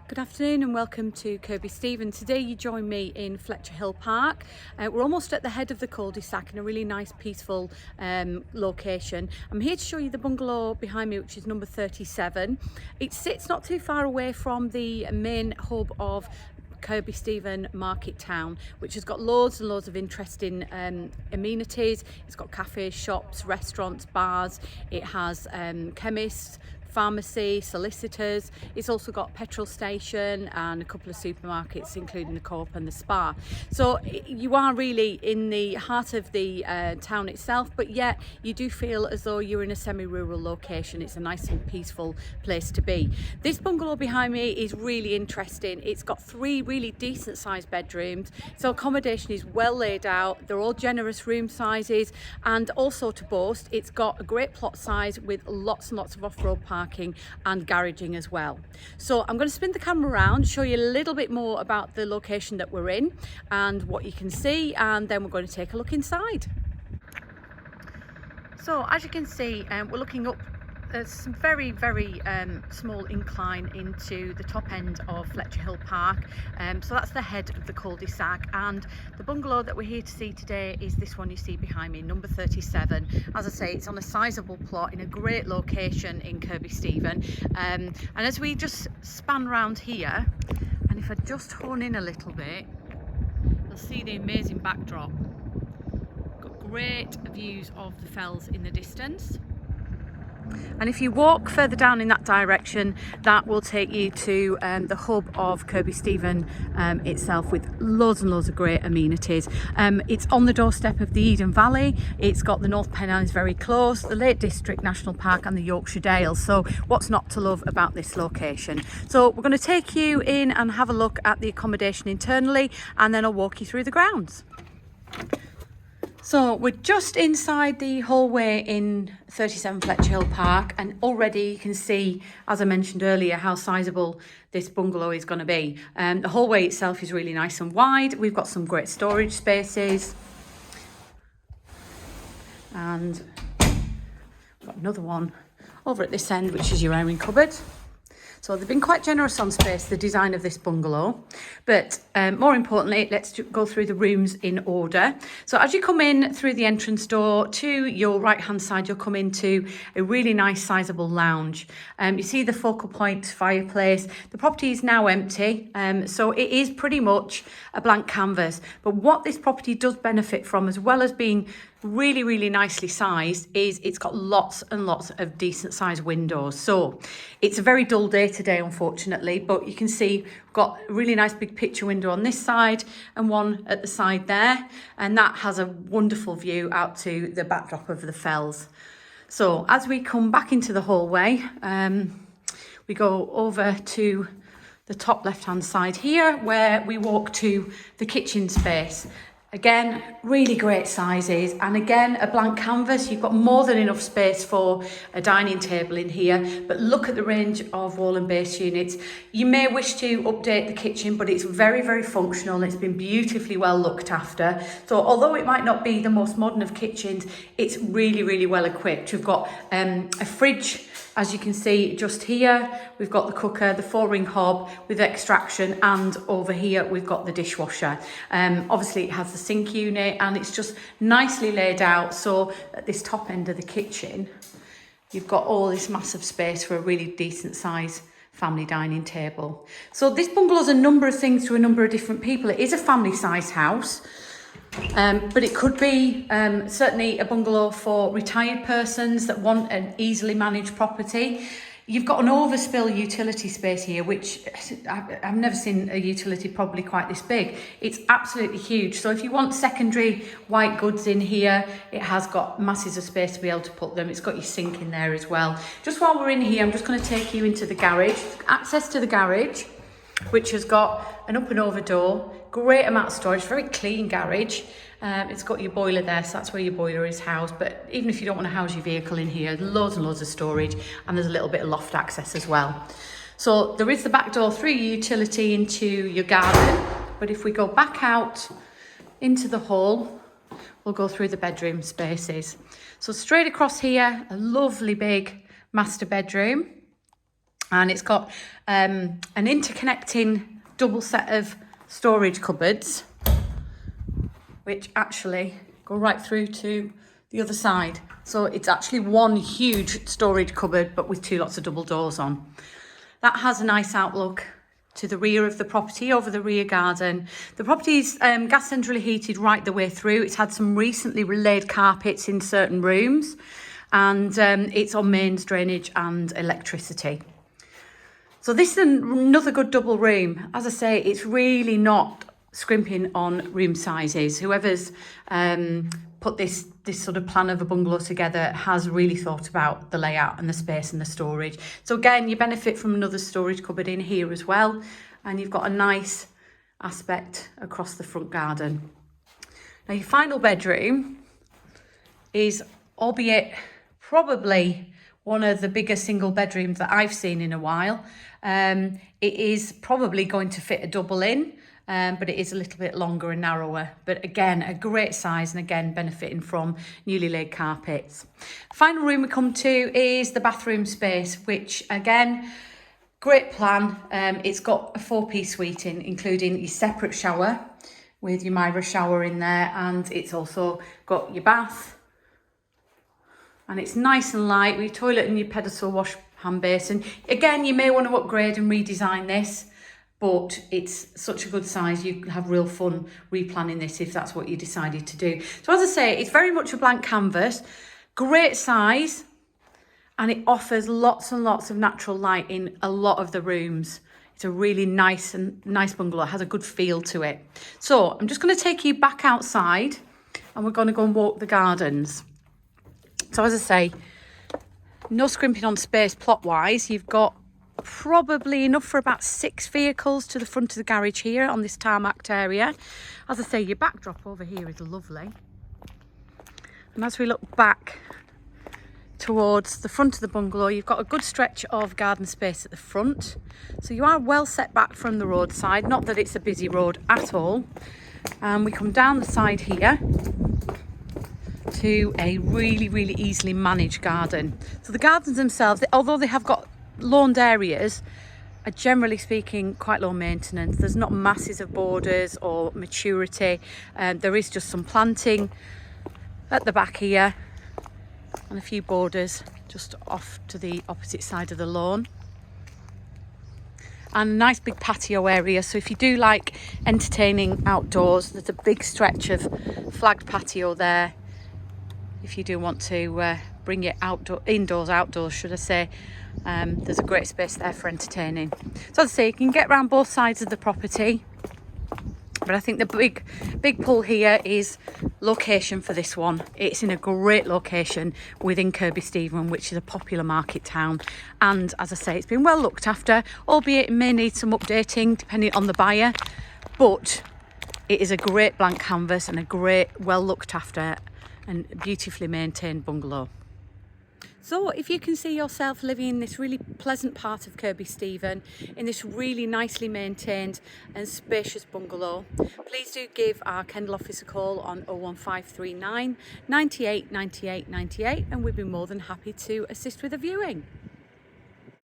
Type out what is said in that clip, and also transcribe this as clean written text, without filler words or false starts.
Good afternoon and welcome to Kirkby Stephen. Today you join me in Fletcher Hill Park. We're almost at the head of the cul-de-sac in a really nice peaceful location. I'm here to show you the bungalow behind me, which is number 37. It sits not too far away from the main hub of Kirkby Stephen Market Town, which has got loads and loads of interesting amenities. It's got cafes, shops, restaurants, bars. It has chemists, pharmacy, solicitors. It's also got a petrol station and a couple of supermarkets, including the Co-op and the Spa. So you are really in the heart of the town itself, but yet you do feel as though you're in a semi-rural location. It's a nice and peaceful place to be. This bungalow behind me is really interesting. It's got 3 really decent sized bedrooms. So accommodation is well laid out. They're all generous room sizes, and also to boast, it's got a great plot size with lots and lots of off-road parking and garaging as well. So I'm going to spin the camera around, show you a little bit more about the location that we're in and what you can see, and then we're going to take a look inside. So as you can see, we're looking up some very small incline into the top end of Fletcher Hill Park. So that's the head of the cul-de-sac, and the bungalow that we're here to see today is this one you see behind me, number 37. As I say, it's on a sizable plot in a great location in Kirkby Stephen. And as we just span round here, and if I just hone in a little bit, you'll see the amazing backdrop. Got great views of the fells in the distance. And if you walk further down in that direction, that will take you to the hub of Kirkby Stephen itself, with loads and loads of great amenities. It's on the doorstep of the Eden Valley. It's got the North Pennines very close, the Lake District National Park and the Yorkshire Dales. So what's not to love about this location? So we're going to take you in and have a look at the accommodation internally, and then I'll walk you through the grounds. So we're just inside the hallway in 37 Fletcher Hill Park, and already you can see, as I mentioned earlier, how sizable this bungalow is going to be. The hallway itself is really nice and wide. We've got some great storage spaces, and we've got another one over at this end, which is your airing cupboard. So they've been quite generous on space, the design of this bungalow. But more importantly, let's go through the rooms in order. So as you come in through the entrance door, to your right hand side, you'll come into a really nice sizable lounge. You see the focal point fireplace. The property is now empty, so it is pretty much a blank canvas. But what this property does benefit from, as well as being really nicely sized, is it's got lots and lots of decent sized windows. So it's a very dull day today, unfortunately, but you can see we've got a really nice big picture window on this side and one at the side there, and that has a wonderful view out to the backdrop of the fells. So as we come back into the hallway, we go over to the top left hand side here, where we walk to the kitchen space. Again, really great sizes, and again, a blank canvas. You've got more than enough space for a dining table in here, but look at the range of wall and base units. You may wish to update the kitchen, but it's very functional. It's been beautifully well looked after. So although it might not be the most modern of kitchens, it's really well equipped. We've got a fridge, as you can see just here. We've got the cooker, the 4-ring hob with extraction, and over here we've got the dishwasher. Obviously it has the sink unit, and it's just nicely laid out. So at this top end of the kitchen, you've got all this massive space for a really decent size family dining table. So this bungalow's a number of things to a number of different people. It is a family sized house. But it could be certainly a bungalow for retired persons that want an easily managed property. You've got an overspill utility space here, which I've never seen a utility probably quite this big. It's absolutely huge. So if you want secondary white goods in here, it has got masses of space to be able to put them. It's got your sink in there as well. Just while we're in here, I'm just going to take you into the garage. Access to the garage, which has got an up and over door, great amount of storage, very clean garage. It's got your boiler there, so that's where your boiler is housed. But even if you don't want to house your vehicle in here, loads and loads of storage, and there's a little bit of loft access as well. So there is the back door through your utility into your garden. But if we go back out into the hall, we'll go through the bedroom spaces. So straight across here, a lovely big master bedroom. And it's got an interconnecting double set of storage cupboards, which actually go right through to the other side. So it's actually one huge storage cupboard, but with two lots of double doors on. That has a nice outlook to the rear of the property, over the rear garden. The property is gas centrally heated right the way through. It's had some recently laid carpets in certain rooms, and it's on mains, drainage and electricity. So this is another good double room. As I say, it's really not scrimping on room sizes. Whoever's put this sort of plan of a bungalow together has really thought about the layout and the space and the storage. So again, you benefit from another storage cupboard in here as well, and you've got a nice aspect across the front garden. Now your final bedroom is, albeit probably one of the biggest single bedrooms that I've seen in a while. It is probably going to fit a double in, but it is a little bit longer and narrower. But again, a great size, and again, benefiting from newly laid carpets. Final room we come to is the bathroom space, which again, great plan. It's got a 4-piece suite in, including your separate shower with your Myra shower in there, and it's also got your bath. And it's nice and light with your toilet and your pedestal wash hand basin. Again, you may want to upgrade and redesign this, but it's such a good size, you have real fun replanning this if that's what you decided to do. So as I say, it's very much a blank canvas, great size, and it offers lots and lots of natural light in a lot of the rooms. It's a really nice bungalow. It has a good feel to it. So I'm just going to take you back outside, and we're going to go and walk the gardens. So as I say, no scrimping on space plot-wise. You've got probably enough for about 6 vehicles to the front of the garage here on this tarmacked area. As I say, your backdrop over here is lovely. And as we look back towards the front of the bungalow, you've got a good stretch of garden space at the front. So you are well set back from the roadside, not that it's a busy road at all. And we come down the side here to a really easily managed garden. So the gardens themselves, although they have got lawned areas, are generally speaking quite low maintenance. There's not masses of borders or maturity. There is just some planting at the back here and a few borders just off to the opposite side of the lawn. And a nice big patio area. So if you do like entertaining outdoors, there's a big stretch of flagged patio there. If you do want to bring it outdoors, should I say, there's a great space there for entertaining. So as I say, you can get around both sides of the property, but I think the big pull here is location for this one. It's in a great location within Kirkby Stephen, which is a popular market town, and as I say, it's been well looked after, albeit it may need some updating depending on the buyer, but it is a great blank canvas and a great well looked after and beautifully maintained bungalow. So if you can see yourself living in this really pleasant part of Kirkby Stephen, in this really nicely maintained and spacious bungalow, please do give our Kendal office a call on 01539 98 98 98, and we'd be more than happy to assist with a viewing.